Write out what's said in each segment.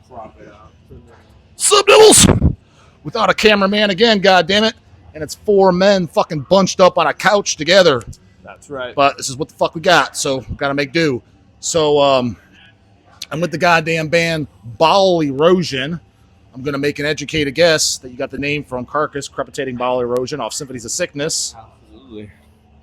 Crop it out. Subnibbles! Without a cameraman again, goddammit. And it's 4 men fucking bunched up on a couch together. That's right. But this is what the fuck we got, so we've got to make do. So I'm with the goddamn band Bowel Erosion. I'm going to make an educated guess that you got the name from Carcass, Crepitating Bowel Erosion off Symphonies of Sickness. Absolutely.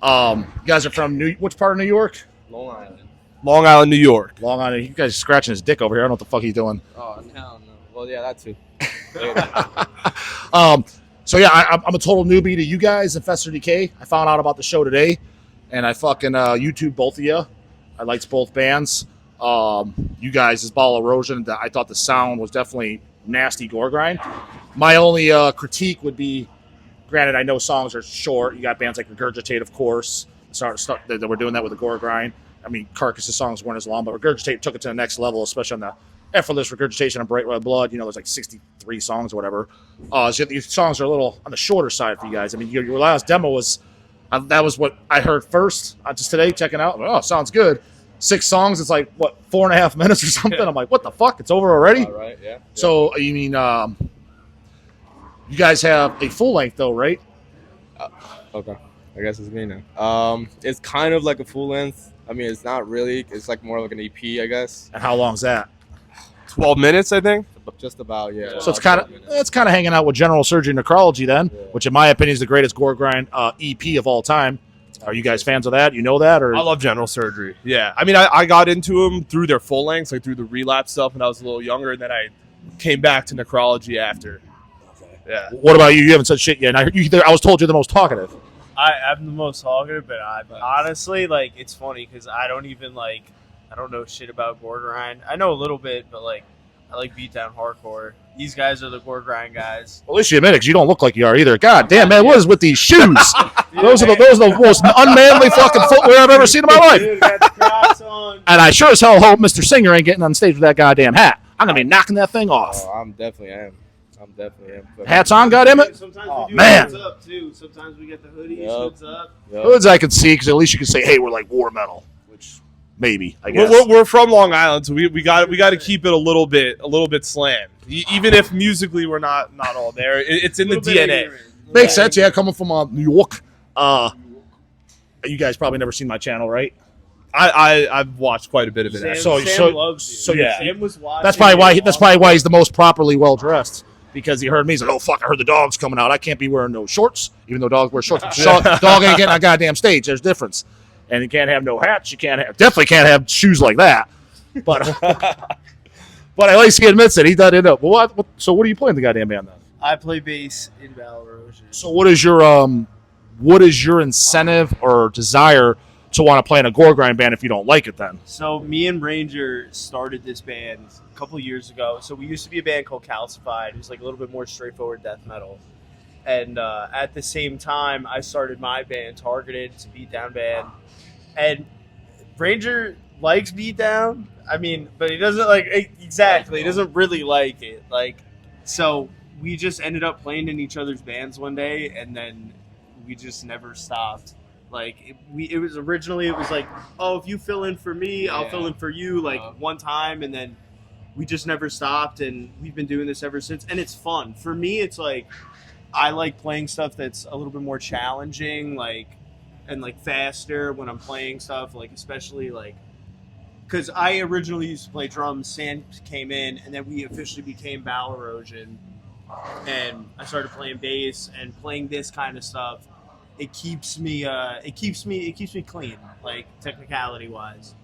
You guys are from which part of New York? Long Island. Long Island, New York. Long Island. You guys are scratching his dick over here. I don't know what the fuck he's doing. Oh, hell no. Well, yeah, that too. So yeah, I'm a total newbie to you guys, Infestor Decay. I found out about the show today, and I fucking YouTube both of you. I liked both bands. You guys, is Bowel Erosion. I thought the sound was definitely nasty gore grind. My only critique would be, granted, I know songs are short. You got bands like Regurgitate, of course, that were doing that with the gore grind. I mean, Carcass's songs weren't as long, but Regurgitate took it to the next level, especially on the Effortless Regurgitation of Bright Red Blood. You know, there's like 63 songs or whatever. So these songs are a little on the shorter side for you guys. I mean, your last demo was, that was what I heard first just today, checking out. Oh, sounds good. 6 songs, it's like, what, 4.5 minutes or something? I'm like, what the fuck? It's over already? Right, yeah. So, you mean, you guys have a full length though, right? Okay. I guess it's me now. It's kind of like a full length. I mean, it's not really. It's like more like an EP, I guess. And how long's that? 12 minutes, I think. Just about, yeah. So it's kind of hanging out with General Surgery Necrology then, which in my opinion is the greatest gore grind EP of all time. Are you guys fans of that? You know that? Or I love General Surgery. Yeah. I mean, I got into them through their full lengths, like through the Relapse stuff when I was a little younger, and then I came back to Necrology after. Okay. Yeah. What about you? You haven't said shit yet. I was told you're the most talkative. I'm the most talkative, but honestly, like, it's funny because I don't know shit about gore grind. I know a little bit, but like, I like beatdown hardcore. These guys are the gore grind guys. Well, at least you admit it, because you don't look like you are either. God damn, man, what is with these shoes? those are the most unmanly fucking footwear I've ever seen in my life. Dude, got the Crocs on. And I sure as hell hope Mr. Singer ain't getting on stage with that goddamn hat. I'm gonna be knocking that thing off. Oh, I'm definitely am. Hats on, goddammit. Sometimes we do man. hoods up too. Sometimes we get the hoodies, hoods up. Hoods I can see, because at least you can say, hey, we're like war metal, which maybe I guess. We're from Long Island, so we got to keep it a little bit slammed. Even if musically we're not all there, it's in the DNA. Makes sense, yeah. Coming from New York, you guys probably never seen my channel, right? I've watched quite a bit of it. Sam loves you. So yeah, Sam was watching. That's probably why he's the most properly well dressed. Because he heard me, he's like, oh, fuck, I heard the Dog's coming out. I can't be wearing no shorts, even though Dog wears shorts. Dog ain't getting on a goddamn stage. There's a difference. And you can't have no hats. Definitely can't have shoes like that. But but at least he admits it. He doesn't end up. So what are you playing the goddamn band then? I play bass in Bowel Erosion. So what is your incentive or desire to want to play in a gore grind band if you don't like it then? So me and Ranger started this band a couple years ago. So we used to be a band called Calcified. It was like a little bit more straightforward death metal. And at the same time, I started my band, Targeted. It's a beatdown band. And Ranger likes beatdown. I mean, but he doesn't like exactly. He doesn't really like it. Like, so we just ended up playing in each other's bands one day, and then we just never stopped. Like it was originally, it was like, oh, if you fill in for me, I'll fill in for you, like one time, and then we just never stopped, and we've been doing this ever since. And it's fun for me. It's like I like playing stuff that's a little bit more challenging, and faster when I'm playing stuff, like especially like because I originally used to play drums. Sam came in, and then we officially became Bowel Erosion, and I started playing bass and playing this kind of stuff. It keeps me clean, like technicality wise.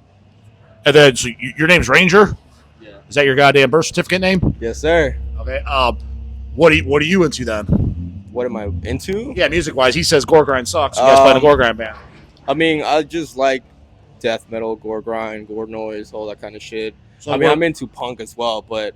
And then, so your name's Ranger? Yeah. Is that your goddamn birth certificate name? Yes, sir. Okay. What are you into then? What am I into? Yeah, music wise, he says gore grind sucks. You guys play in a gore grind band. I mean, I just like death metal, gore grind, gore noise, all that kind of shit. So I mean, I'm into punk as well, but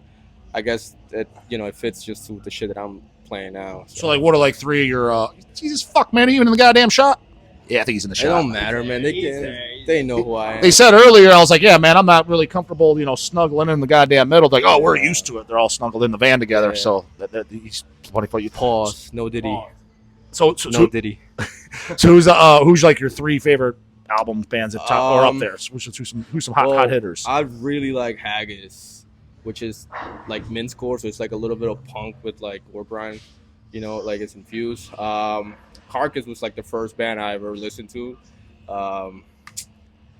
I guess that it fits just with the shit that I'm playing now. So like, what are like 3 of your? Jesus fuck, man, are you in the goddamn shot? Yeah, I think he's in the shot. It don't matter, man. They know who I am. They said earlier, I was like, yeah, man, I'm not really comfortable, snuggling in the goddamn middle. Like, oh, we're used to it. They're all snuggled in the van together. Yeah. So he's 24. You pause. No Diddy. So no Diddy. So who's like your 3 favorite album bands at top or up there? So who's some hot hitters? I really like Haggis. which is like mincecore, so it's like a little bit of punk with like gore grind, you know, like it's infused. Carcass was like the first band I ever listened to.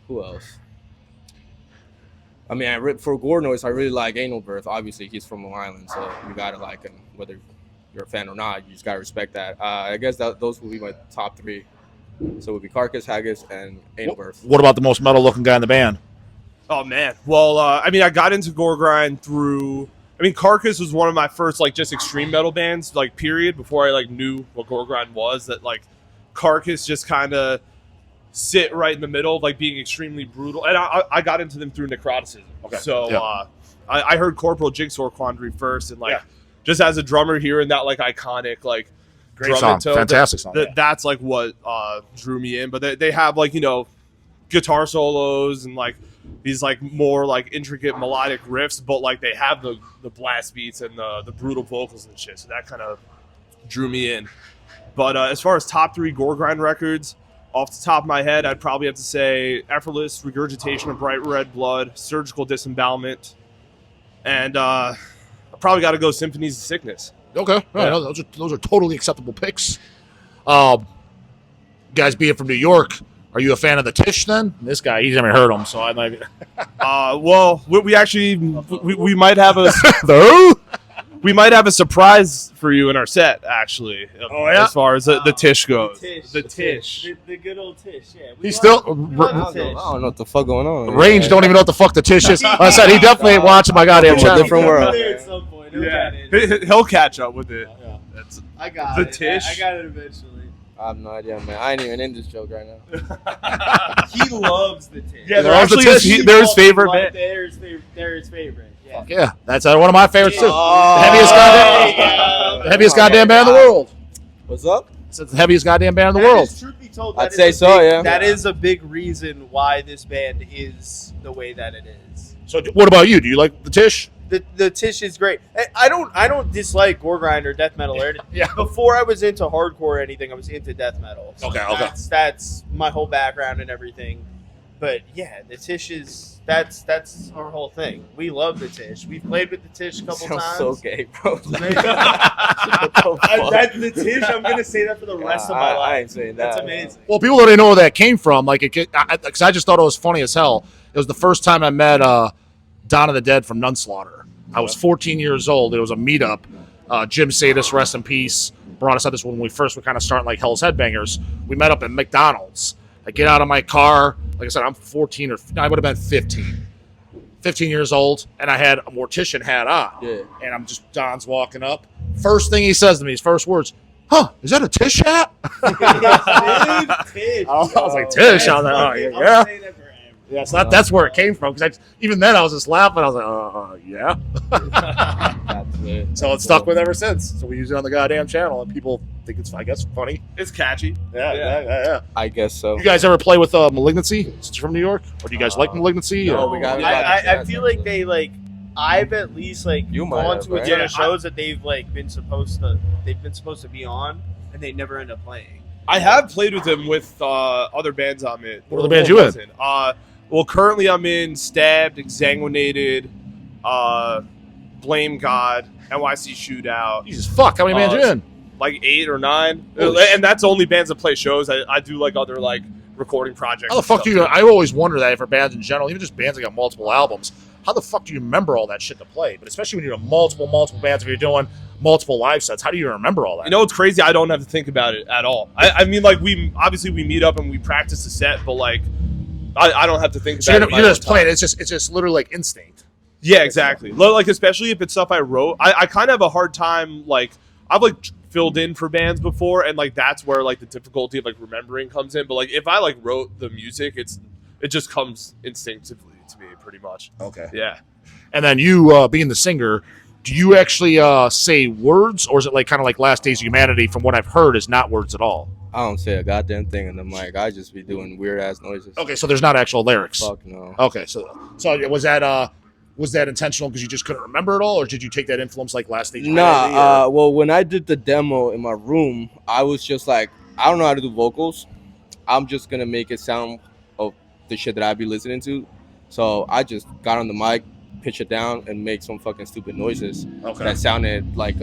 Who else? I mean, for gore noise, I really like Anal Birth. Obviously, he's from Long Island, so you gotta like him, whether you're a fan or not. You just gotta respect that. I guess those will be my top 3. So it would be Carcass, Haggis, and Anal Birth. What about the most metal-looking guy in the band? Oh man. Well, I mean, I got into gore grind through. I mean, Carcass was one of my first like just extreme metal bands, like period. Before I like knew what gore grind was, that like Carcass just kind of sit right in the middle of like being extremely brutal, and I got into them through necroticism. Okay. So Yeah. I heard Corporal Jigsaw Quandary first, and like just as a drummer hearing that like iconic like Great drum song. and tone, Fantastic song. that's like what drew me in. But they have like, you know, guitar solos and like these like more like intricate melodic riffs, but like they have the blast beats and the brutal vocals and shit. So that kind of drew me in. But as far as top 3 gore grind records, off the top of my head, I'd probably have to say Effortless, Regurgitation of Bright Red Blood, Surgical Disembowelment, and I probably got to go Symphonies of Sickness. Okay. Yeah. Those are totally acceptable picks. Guys being from New York, are you a fan of the TISH then? This guy, he's never heard him, so I might be. Well, we actually we might have a The we might have a surprise for you in our set, actually. Oh, yeah? As far as the TISH goes, The TISH. The good old TISH. Yeah. We He's love- still we love I the TISH. don't know what the fuck going on. Range. Don't even know what the fuck the TISH is. Like I said, he definitely ain't watching my goddamn From a channel. different world. There at some point. He'll Yeah, get it. he'll catch up with it. Yeah. That's I got The it. TISH? I got it eventually. I have no idea, man. I ain't even in this joke right now. He loves the TISH. Yeah, they're actually they're his favorite band. They're his favorite. Yeah. Yeah, that's one of my favorites too. Oh. The heaviest goddamn band in the world. What's up? It's the heaviest goddamn band in the That world. is, truth be told, I'd that is say a so, big- yeah. That is a big reason why this band is the way that it is. So, what about you? Do you like the TISH? The TISH is great. I don't dislike gore grind or death metal or anything. Yeah. Before I was into hardcore or anything, I was into death metal. So Okay. That's my whole background and everything. But yeah, the TISH is that's our whole thing. We love the TISH. We've played with the TISH a couple Sounds times. so gay, bro. The TISH, I'm gonna say that for the rest of my I life. ain't saying That's that. amazing. Well, people don't even know where that came from. Like, because I just thought it was funny as hell. It was the first time I met Dawn of the Dead from Nunslaughter. I was 14 years old. It was a meetup. Jim Sadis, rest in peace, brought us out this when we first were kind of starting like Hell's Headbangers. We met up at McDonald's. I get out of my car. Like I said, I'm 14 or I would have been 15 years old, and I had a mortician hat on. Yeah. And I'm just, Don's walking up. First thing he says to me, his first words, "Huh, is that a TISH hat?" TISH. I was like, "TISH." I was like, "Oh, yeah." I'm saying that forever. Yeah, so that's where it came from. Because even then, I was just laughing. I was like, yeah. That's it. So it's stuck with ever since. So we use it on the goddamn channel, and people think it's, I guess, funny. it's catchy. Yeah. I guess so. You guys ever play with Malignancy since you're from New York? Or do you guys like Malignancy? no, or- we got- I feel like they like. I've at least like You might gone have, to a right? ton Yeah, of shows that they've like been supposed to be on, and they never end up playing. I have played with him with other bands I'm in. What are the bands you in? Well, currently I'm in Stabbed, Exsanguinated, Blame God, NYC Shootout, Jesus fuck, how many bands you in? like 8 or 9, Holy shit. and that's only bands that play shows. I do like other like recording projects. How the and fuck stuff. do you? I always wonder that for bands in general, even just bands that got multiple albums. How the fuck do you remember all that shit to play? But especially when you're doing multiple bands, if you're doing multiple live sets, how do you remember all that? You know, it's crazy. I don't have to think about it at all. I mean, like we meet up and we practice the set, but like I don't have to think So about it. you're just playing. It's just literally like instinct. Yeah, exactly. Like especially if it's stuff I wrote. I kind of have a hard time. Like I've like filled in for bands before, and like that's where like the difficulty of like remembering comes in. But like if I like wrote the music, it just comes instinctively to me, pretty much. Okay. Yeah. And then you, being the singer, do you actually say words, or is it like kind of like Last Days of Humanity? From what I've heard, is not words at all. I don't say a goddamn thing in the mic. I just be doing weird ass noises. Okay, so there's not actual lyrics. Fuck no. Okay, so was that intentional because you just couldn't remember it all, or did you take that influence like Last Days of Humanity? Nah, well, when I did the demo in my room, I was just like, I don't know how to do vocals. I'm just gonna make it sound of the shit that I be listening to. So I just got on the mic, pitch it down and make some fucking stupid noises Okay. that sounded like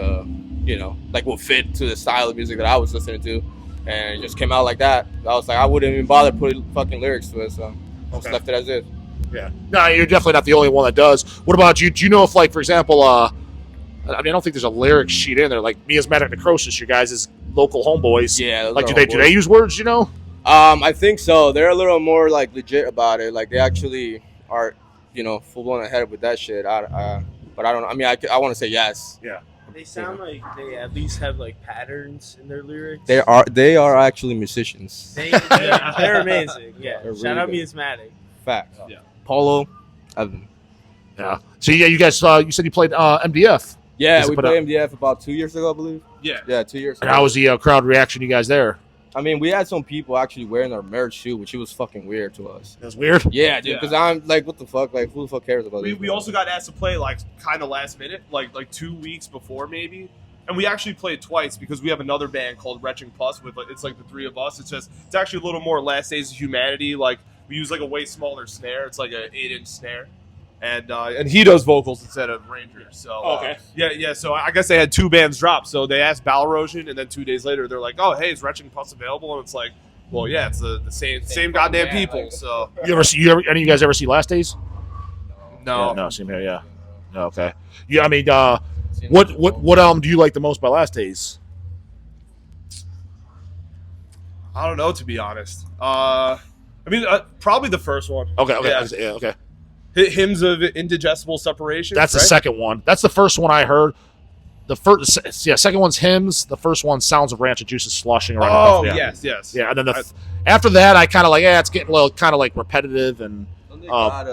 like would fit to the style of music that I was listening to, and it just came out like that. I was like, I wouldn't even bother putting fucking lyrics to it, so just left it as is. Yeah. No, you're definitely not the only one that does. What about you? Do you know if, like, for example, I mean, I don't think there's a lyric sheet in there. Like, Miasmatic Necrosis, your guys' local homeboys. Yeah, those Like, are do they use words? You know? I think so. They're a little more like legit about it. Like they actually are, full blown ahead with that shit. But I don't know. I mean, I want to say yes. Yeah. They sound like they at least have like patterns in their lyrics. They are actually musicians. They're amazing. Yeah. They're Shout really out good. Miasmatic. Fact. Yeah. Paulo, Evan. Yeah. So, yeah, you guys, you said you played MDF. Yeah, Just we put played MDF about 2 years ago, I believe. Yeah. Yeah, 2 years ago. And how was the crowd reaction you guys there? I mean, we had some people actually wearing our merch too, which was fucking weird to us. It was weird. Yeah, dude, Yeah. because I'm like, what the fuck? Like, who the fuck cares about this? We also got asked to play like kind of last minute, like 2 weeks before maybe, and we actually played twice because we have another band called Retching Plus with it's like the three of us. It's actually a little more Last Days of Humanity. Like we use like a way smaller snare. It's like an 8-inch snare, and he does vocals instead of Rangers. So Okay. yeah. So I guess they had two bands drop. So they asked Bowel Erosion, and then 2 days later they're like, oh hey, is Retching Plus available? And it's like, well yeah, it's the same goddamn band, people. like- So Any of you guys ever see Last Days? no. Yeah, no, same here. Yeah. No, okay. Yeah, I mean, what album do you like the most by Last Days? I don't know, to be honest. I mean, probably the first one. Okay. Yeah. Yeah, okay. Hymns of Indigestible Separation. That's the right? second one. That's the first one I heard. The second one's Hymns. The first one, Sounds of Ranch and Juices sloshing around. Oh, yeah. yes. Yeah, and then after that, I kind of like, it's getting a little kind of like repetitive and They got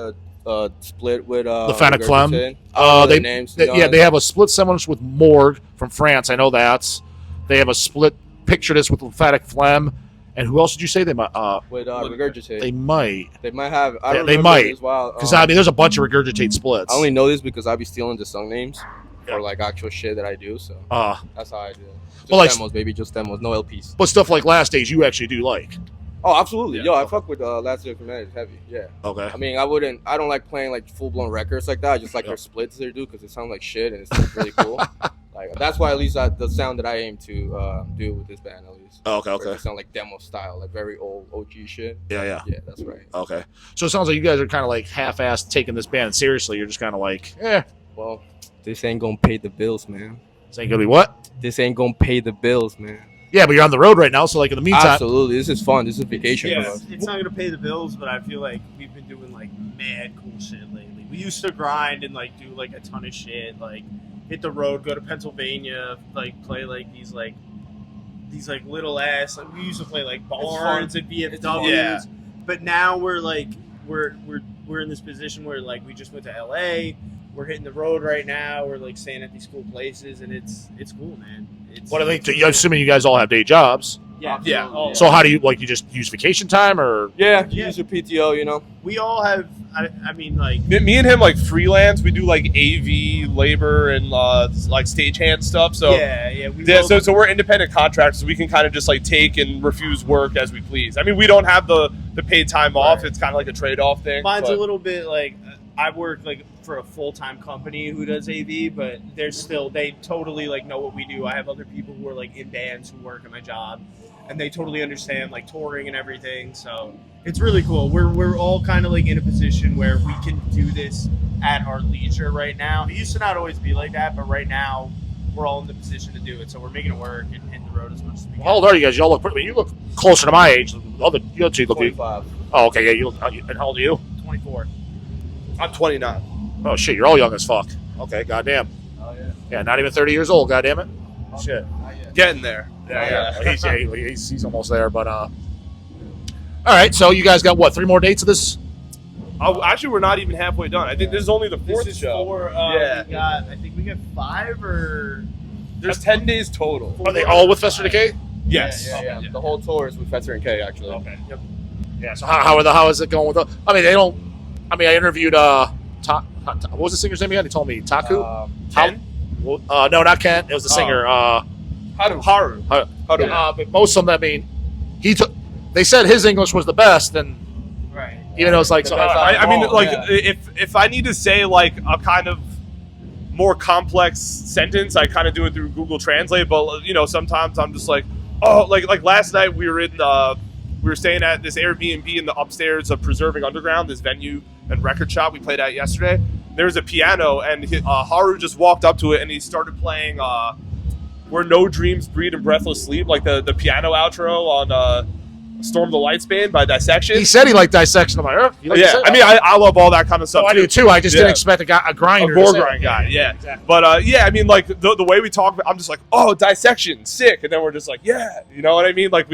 a split with the Fennec Flem. Regurgitate. I don't know their names, to be they honest. have a split sandwich with Morgue from France. I know that. They have a split Picture This with Lymphatic Phlegm. And who else did you say they might? with Regurgitate. They might. They might have. I don't They remember might. it as well. Because I mean, there's a bunch of Regurgitate splits. I only know this because I be stealing the song names Yeah. for like actual shit that I do. So that's how I do it. Just Well, like- demos, baby, just demos, no LPs. But stuff like Last Days, you actually do like. Oh, absolutely. Yeah. Yo, I fuck with Last Day of Humanity heavy. Yeah. Okay. I mean, I don't like playing like full blown records like that. I just like Yeah. their splits they do because it sounds like shit and it's really cool. Like that's why at least the sound that I aim to do with this band at least. Oh, okay. Where it sound like demo style, like very old OG shit. Yeah. Yeah, that's right. Okay. So it sounds like you guys are kind of like half-assed taking this band seriously. You're just kind of like, Well, this ain't gonna pay the bills, man. this ain't gonna be what? This ain't gonna pay the bills, man. Yeah, but you're on the road right now, so like in the meantime, Absolutely, this is fun. This is vacation Yeah. for us. It's not gonna pay the bills, but I feel like we've been doing like mad cool shit lately. We used to grind and like do like a ton of shit, like hit the road, go to Pennsylvania, like play like these little ass. Like we used to play like barns and VFWs, Yeah. but now we're like we're in this position where like we just went to LA. We're hitting the road right now. We're like staying at these cool places, and it's cool, man. what I think, I'm assuming you guys all have day jobs. Yeah. all- So how do you like? You just use vacation time, or Yeah, Yeah. use your PTO, you know. we all have. I mean, like Me and him like freelance. We do like AV labor and like stagehand stuff. So yeah. We yeah, both- so we're independent contractors. So we can kind of just like take and refuse work as we please. I mean, we don't have the paid time off. Right. It's kind of like a trade-off thing. Mine's but- a little bit like I work like for a full-time company who does AV, but they totally like know what we do. I have other people who are like in bands who work at my job, and they totally understand like touring and everything. So it's really cool. We're all kind of like in a position where we can do this at our leisure right now. It used to not always be like that, but right now we're all in the position to do it. So we're making it work and hitting the road as much as we can. how old are you guys? Y'all look. I mean, you look closer to my age. You two look. 25. Oh, okay. Yeah, you look. And how old are you? 24. I'm 29. Oh shit, you're all young as fuck. Okay, goddamn. Oh yeah. Yeah, not even 30 years old. Goddamn it. Shit. Getting there. He's almost there, but all right. So you guys got what? 3 more dates of this? Oh, actually, we're not even halfway done. I think this is only the This fourth is show. 4. Yeah. I think we got 5 or. There's 10 days total. Are they all with Fester Decay? Yes. Yeah. The whole tour is with Fetzer and K actually. Okay. Yep. Yeah. So how is it going with? I mean, they don't. I mean, I interviewed what was the singer's name again? He told me Taku. Ken? No, not Kent. It was the singer. Haru. But most of them, I mean, they said his English was the best, and Right. Even though it's like, so I mean, wrong, like, yeah. if I need to say like a kind of more complex sentence, I kind of do it through Google Translate. But you know, sometimes I'm just like, oh, like last night we were staying at this Airbnb in the upstairs of Preserving Underground, this venue and record shop we played at yesterday. There was a piano, and Haru just walked up to it and he started playing "Where No Dreams Breed and Breathless Sleep," like the piano outro on Storm the Lights Band by Dissection. he said he liked Dissection. I'm like, you like Yeah, Dissection? I mean, I love all that kind of stuff. I do too. I just Yeah. didn't expect a grinder. A gore to say it. grind guy, yeah. Exactly. But yeah, I mean, like the way we talk, I'm just like, oh, Dissection, sick, and then we're just like, yeah, you know what I mean? Like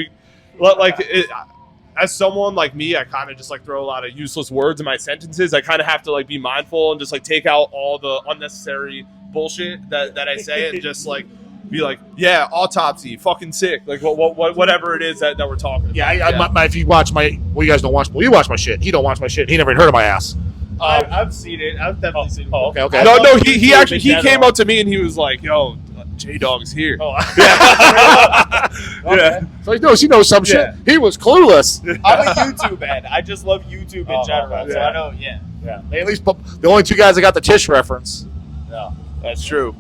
as someone like me, I kind of just like throw a lot of useless words in my sentences. I kind of have to like be mindful and just like take out all the unnecessary bullshit that I say and just like be like, yeah, autopsy, fucking sick, like whatever it is that we're talking about. Yeah, if you watch my, well, you guys don't watch, well, you watch my shit. He don't watch my shit. He never even heard of my ass. I've seen it. I've definitely seen it. Oh, okay. No, he actually came up to me and he was like, yo, J-Dog's here. Oh, Yeah. So he knows some shit. He was clueless. I'm a YouTube man. I just love YouTube in general. okay. So I know, yeah. Yeah. They at least the only two guys that got the TISH reference. Yeah. That's true.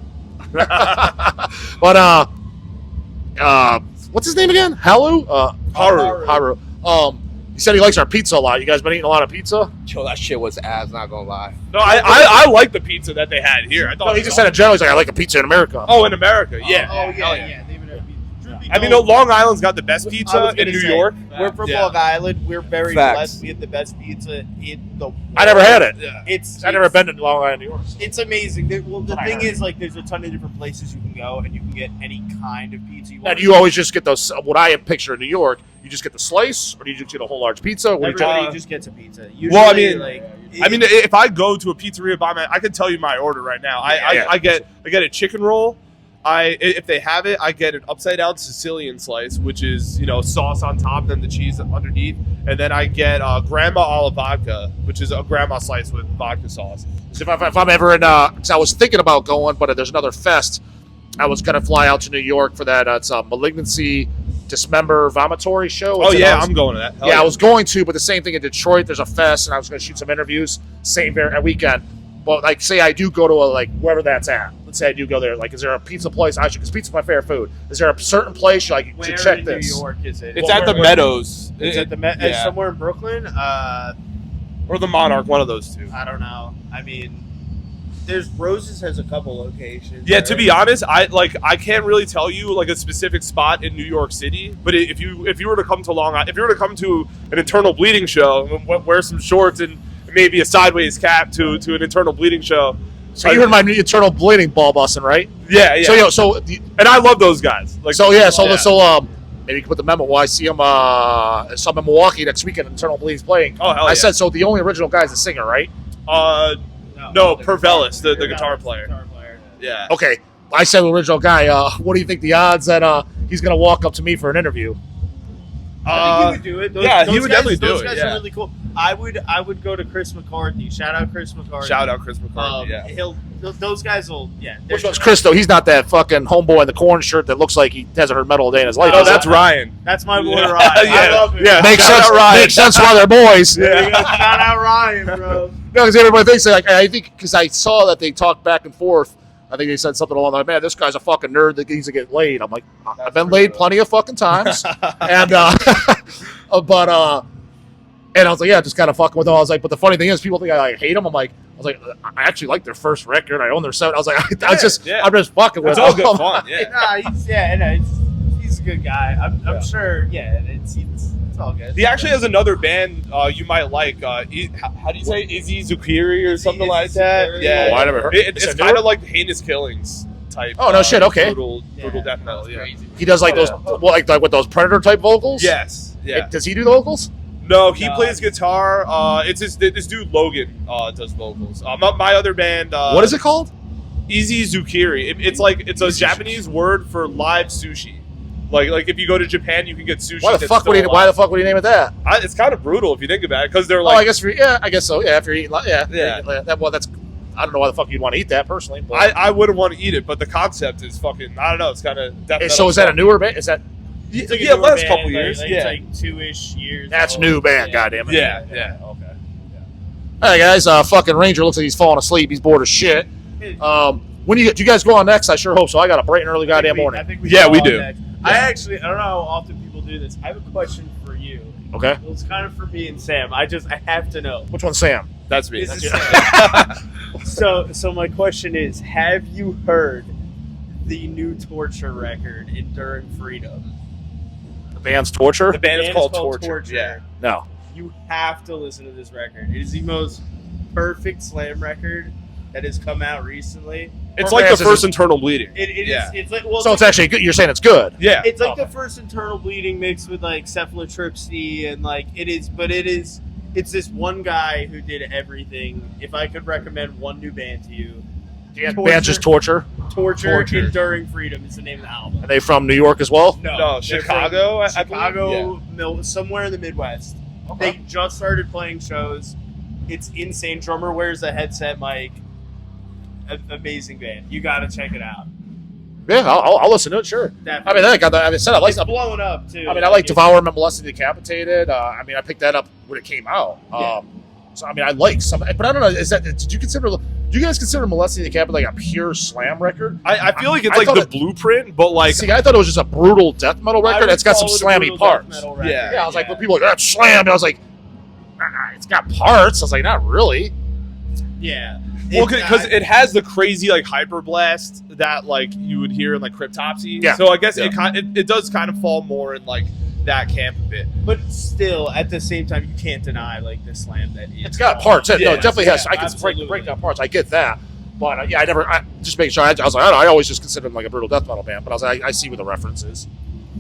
But what's his name again? Haru. He said he likes our pizza a lot. You guys been eating a lot of pizza? Yo, that shit was ass. Not gonna lie. No, I like the pizza that they had here. I thought No, he just said in general. He's like, I like a pizza in America. Oh, in America, yeah. Oh, Hell yeah. They would have I mean, Long Island's got the best pizza in New York. We're from Yeah. Long Island. We're very Facts. blessed. We have the best pizza in the world. I never had it. Yeah. I've never been to Long Island, New York. It's amazing. The I thing heard. is, like, there's a ton of different places you can go, and you can get any kind of pizza you want. And you always just get those. What I picture in New York, you just get the slice, or do you just get a whole large pizza? What do you Everybody talk- just gets a pizza. Usually, Well, I mean- like, if I go to a pizzeria by I can tell you my order right now. I get a chicken roll. If they have it, I get an upside down Sicilian slice, which is sauce on top and then the cheese underneath, and then I get grandma alla vodka, which is a grandma slice with vodka sauce. So if I'm ever in, because I was thinking about going, but there's another fest. I was gonna fly out to New York for that. It's a Malignancy Dismember Vomitory show. Oh It's yeah, in- I'm going to that. Hell Yeah, I was going to, but the same thing in Detroit. There's a fest, and I was going to shoot some interviews. Same weekend. But like, say I do go to wherever that's at. Let's say I do go there. Like, is there a pizza place I should? Because pizza's my favorite food. Is there a certain place you where should check in this? New York is it? It's Well, at the where- Meadows. It's at the yeah. somewhere in Brooklyn. Or the Monarch, one of those two. I don't know. I mean, there's Roses has a couple locations. Yeah, right? to be honest, I can't really tell you like a specific spot in New York City. But if you were to come to if you were to come to an Internal Bleeding show, wear some shorts and maybe a sideways cap to an Internal Bleeding show. So you heard my Eternal Bleeding ball busting, right? Yeah. So And I love those guys. Like maybe you can put the memo. Well, I see him. I'm in Milwaukee next weekend. Eternal Bleeding's playing. Oh, hell I yeah. said so. The only original guy is the singer, right? No, Pervelis, the guitar player. Yeah. Okay. I said the original guy. What do you think the odds that he's going to walk up to me for an interview? I think he would do it. Yeah, he those would guys, definitely do those it, guys yeah. are really cool. I would go to Chris McCarthy. Shout out Chris McCarthy. Shout out Chris McCarthy. Yeah. Those guys will. Yeah. Which one's Chris, though? He's not that fucking homeboy in the corn shirt that looks like he hasn't heard metal a day in his life. Oh, is it? that's Ryan. That's my boy Yeah. Ryan. Yeah. I love him. Yeah. Makes Shout sense. out Ryan. Makes sense why they're boys. Yeah. Shout out Ryan, bro. No, because everybody thinks I think because I saw that they talked back and forth. I think they said something along the line, man, this guy's a fucking nerd that needs to get laid. I'm like, I've been laid plenty of fucking times. And and I was like, yeah, just kind of fucking with them. I was like, but the funny thing is, people think I hate them. I was like, I actually like their first record. I own their set. I was like, I'm just fucking with It's all them. good fun. Yeah. Nah, he's a good guy. I'm sure. Yeah, it's all good. He actually has another band you might like. How do you say Izzy Zuccheri or something like that? Zuccheri. Yeah. Oh, I never heard. It's Is it kind newer? of like Heinous Killings type. Oh, no shit, okay. Brutal death metal. Yeah. He does like those, like with those Predator type vocals. Yes. Yeah. Does he do the vocals? No, he No. plays guitar. It's this dude Logan does vocals. My other band. What is it called? Izzy Zuccheri. It's a Japanese word for live sushi. Like if you go to Japan, you can get sushi. Why the that's fuck still would he? alive. Why the fuck would he name it that? It's kind of brutal if you think about it, because they're Oh, I like. guess I guess so. Yeah, if you're eating, Yeah. That's. I don't know why the fuck you'd want to eat that personally. But. I wouldn't want to eat it, but the concept is fucking. I don't know. It's kind of. So is that a newer band? Is that It's like a yeah, newer last band, couple years. It's yeah. like 2-ish years. that's old. new band? Yeah. Goddamn it. Yeah. Okay. Hey guys, fucking Ranger looks like he's falling asleep. He's bored as shit. When do you guys go on next? I sure hope so. I got a bright and early goddamn morning. I think we Yeah, go we on do. next. I don't know how often people do this. I have a question for you. Okay. Well, it's kind of for me and Sam. I have to know. Which one's Sam? That's me. This is Sam. So my question is, have you heard the new Torture record, Enduring Freedom? The band's Torture? The band is called Torture. Yeah. No. You have to listen to this record. It is the most perfect slam record that has come out recently. It's like the first Internal Bleeding. It Yeah. is. It's like, well, So it's actually good. You're saying it's good. Yeah. It's like Okay. the first Internal Bleeding mixed with like cephalotripsy and like it is, but it's this one guy who did everything. If I could recommend one new band to you, The band's just Torture. Torture. Enduring Freedom is the name of the album. Are they from New York as well? No, they're Chicago, from I believe. Chicago, somewhere in the Midwest. Okay. They just started playing shows. It's insane. Drummer wears a headset mic. Amazing band. You got to check it out. Yeah, I'll listen to it, sure. Definitely. I mean, I said I like It's blowing up too. I like Devour and Molested Decapitated. I mean, I picked that up when it came out. Yeah. So I mean, I like some, but I don't know. Do you guys consider Molested Decapitated like a pure slam record? I feel like it's I like thought the it- blueprint, but like See, I thought it was just a brutal death metal record. It's got some slammy parts. Yeah. I was like, when people were like, that's slam, and I was like, it's got parts. I was like, not really. Yeah. well, because it has the crazy like hyper blast that like you would hear in like Cryptopsy. Yeah. So I guess Yeah. it does kind of fall more in like that camp a bit. But still, at the same time, you can't deny like the slam that It's got parts. No, Yeah. it definitely has. Yeah, I can absolutely. break down parts. I get that. But I just making sure. I was like, I always just considered them like a brutal death metal band. But I was like, I see where the reference is.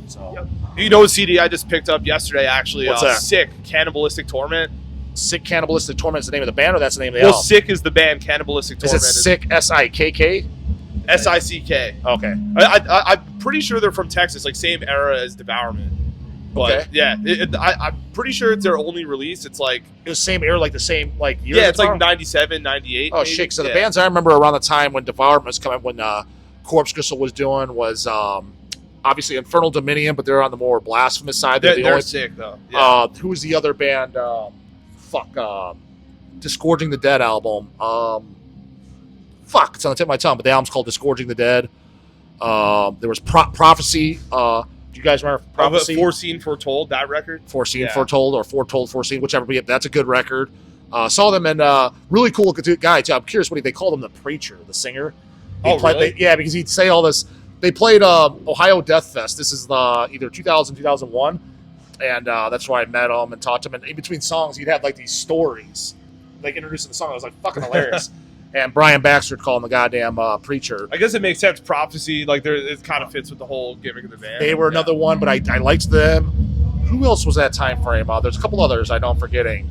So, Yep. You know what CD I just picked up yesterday? Actually, What's that? Sick Cannibalistic Torment. Sick Cannibalistic Torment is the name of the band, or that's the name of the Well, album? Sick is the band. Cannibalistic Is Torment it Sick SIKK? SICK. Okay. I'm pretty sure they're from Texas, like same era as Devourment. But Okay. yeah, I'm pretty sure it's their only release. It's like It was same era, like the same like year. yeah, it's like Devour? 97, 98. Oh maybe. shit! So the Yeah. bands I remember around the time when Devourment was coming, when Corpse Crystal was doing was obviously Infernal Dominion, but they're on the more blasphemous side. They're, the they're only, sick though. Yeah. who was the other band? Disgorging the Dead album. It's on the tip of my tongue, but the album's called Disgorging the Dead. There was Prophecy. Do you guys remember Prophecy? Foreseen, Foretold, that record. Foreseen, Yeah. Foretold, or Foretold, Foreseen, whichever. But that's a good record. Saw them in really cool guy too. I'm curious what they called him, the preacher, the singer. Oh, really? Because he'd say all this. They played Ohio Death Fest. This is either 2000, 2001, and that's where I met him and talked to him. And in between songs, he'd have like these stories, like introducing the song. It was like fucking hilarious. And Brian Baxter called him the goddamn preacher. I guess it makes sense. Prophecy, like it kind of fits with the whole gimmick of the band. They were another one, but I liked them. Who else was that time frame? There's a couple others I know I'm forgetting.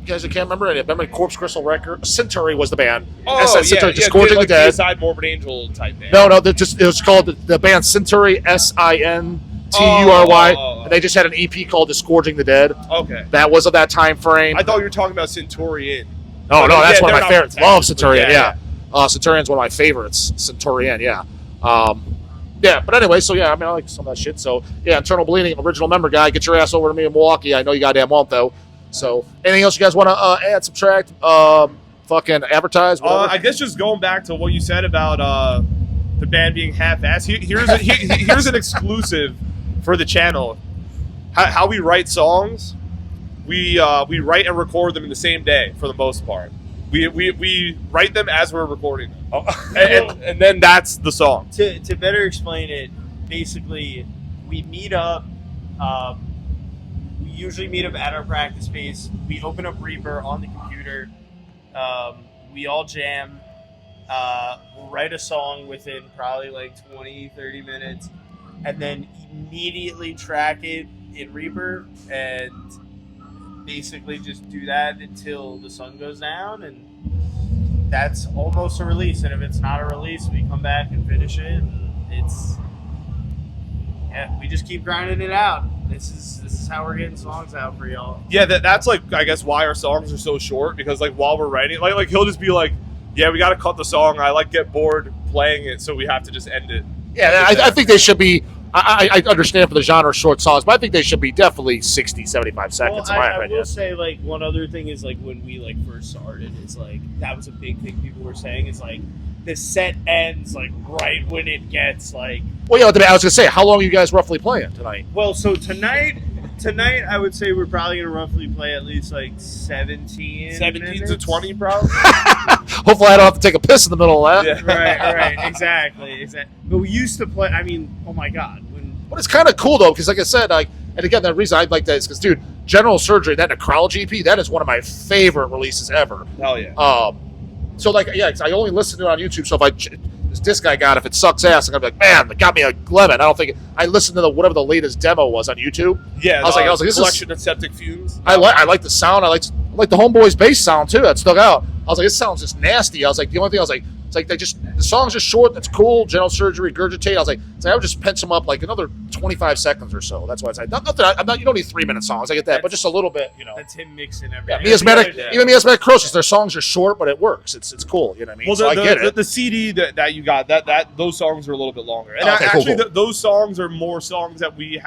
You guys, I can't remember any. Remember Corpse Crystal record? Centauri was the band. Oh, Centauri, yeah, Disgorging like the Dead. Deicide, Morbid Angel type band. No, it was called the band Centauri, Sintury, Oh. and they just had an EP called Disgorging the Dead. Okay. That was of that time frame. I thought you were talking about Centurion. No, that's Yeah, one of they're my not favorites. from Texas, Love but Centurion, yeah, yeah. Centurion's one of my favorites. Centurion, yeah. But anyway, so yeah, I mean, I like some of that shit. So yeah, Internal Bleeding, original member guy, get your ass over to me in Milwaukee. I know you goddamn won't though. So anything else you guys want to add, subtract, fucking advertise? Whatever? I guess just going back to what you said about the band being half-assed. Here's an exclusive for the channel. How we write songs, we write and record them in the same day for the most part. We write them as we're recording them, and then that's the song. To better explain it, basically, we meet up. We usually meet up at our practice space. We open up Reaper on the computer. We all jam. We'll write a song within probably like 20, 30 minutes, and then immediately track it in Reaper and basically just do that until the sun goes down, and that's almost a release. And if it's not a release, we come back and finish it. We just keep grinding it out. This is how we're getting songs out for y'all. Yeah, that's like I guess why our songs are so short, because like while we're writing, like he'll just be like, yeah, we got to cut the song. I like get bored playing it, so we have to just end it. Yeah, I think they should be I understand for the genre short songs, but I think they should be definitely 60, 75 seconds, in my I opinion. will say, like, one other thing is, like, when we, like, first started, it's, like, that was a big thing people were saying, is, like, the set ends, like, right when it gets, like... Well, yeah, I was going to say, how long are you guys roughly playing tonight? Well, so tonight, I would say we're probably going to roughly play at least, like, 17 to 20, probably. Hopefully I don't have to take a piss in the middle of that. Yeah. Right, exactly. But we used to play, I mean, oh my God. But it's kind of cool, though, because like I said, like, and again, the reason I like that is because, dude, General Surgery, that Necrology EP, that is one of my favorite releases ever. Hell yeah. So, like, yeah, 'cause I only listen to it on YouTube, so if this disc I got, if it sucks ass, I'm going to be like, man, it got me a lemon. I don't think I listened to whatever the latest demo was on YouTube. Yeah, I was like, this collection of septic fumes. I like the sound. I like the Homeboys bass sound, too. That stuck out. I was like, this sounds just nasty. I was like, the only thing I was like, it's like the song's just short. That's cool. General Surgery, Regurgitate. I was like, I would just pinch them up like another 25 seconds or so. That's why I said, not that I'm not. You don't need 3-minute songs. I get that, but just a little bit, you know. That's him mixing everything. Yeah, even Miasmatic Croesus, their songs are short, but it works. It's cool. You know what I mean? Well, so I get it. The CD that you got, that those songs are a little bit longer, and Okay, actually cool. those songs are more songs that we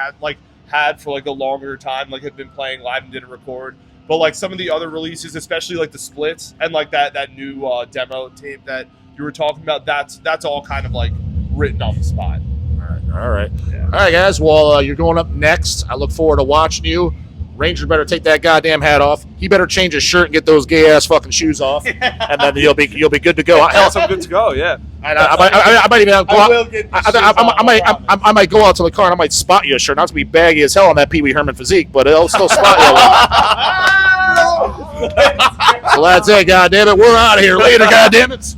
had for like a longer time, like had been playing live and didn't record. But like some of the other releases, especially like the splits and like that new demo tape that you were talking about, that's all kind of like written on the spot. All right. Yeah. All right, guys. Well, you're going up next. I look forward to watching you. Ranger better take that goddamn hat off. He better change his shirt and get those gay ass fucking shoes off, and then you'll be good to go. I'm good to go. Yeah. I might even go I out. will get the shoes off. I might go out to the car and I might spot you a shirt. Not to be baggy as hell on that Pee Wee Herman physique, but it'll still spot you. So that's it. Goddamn it, we're out of here. Later, goddamn it.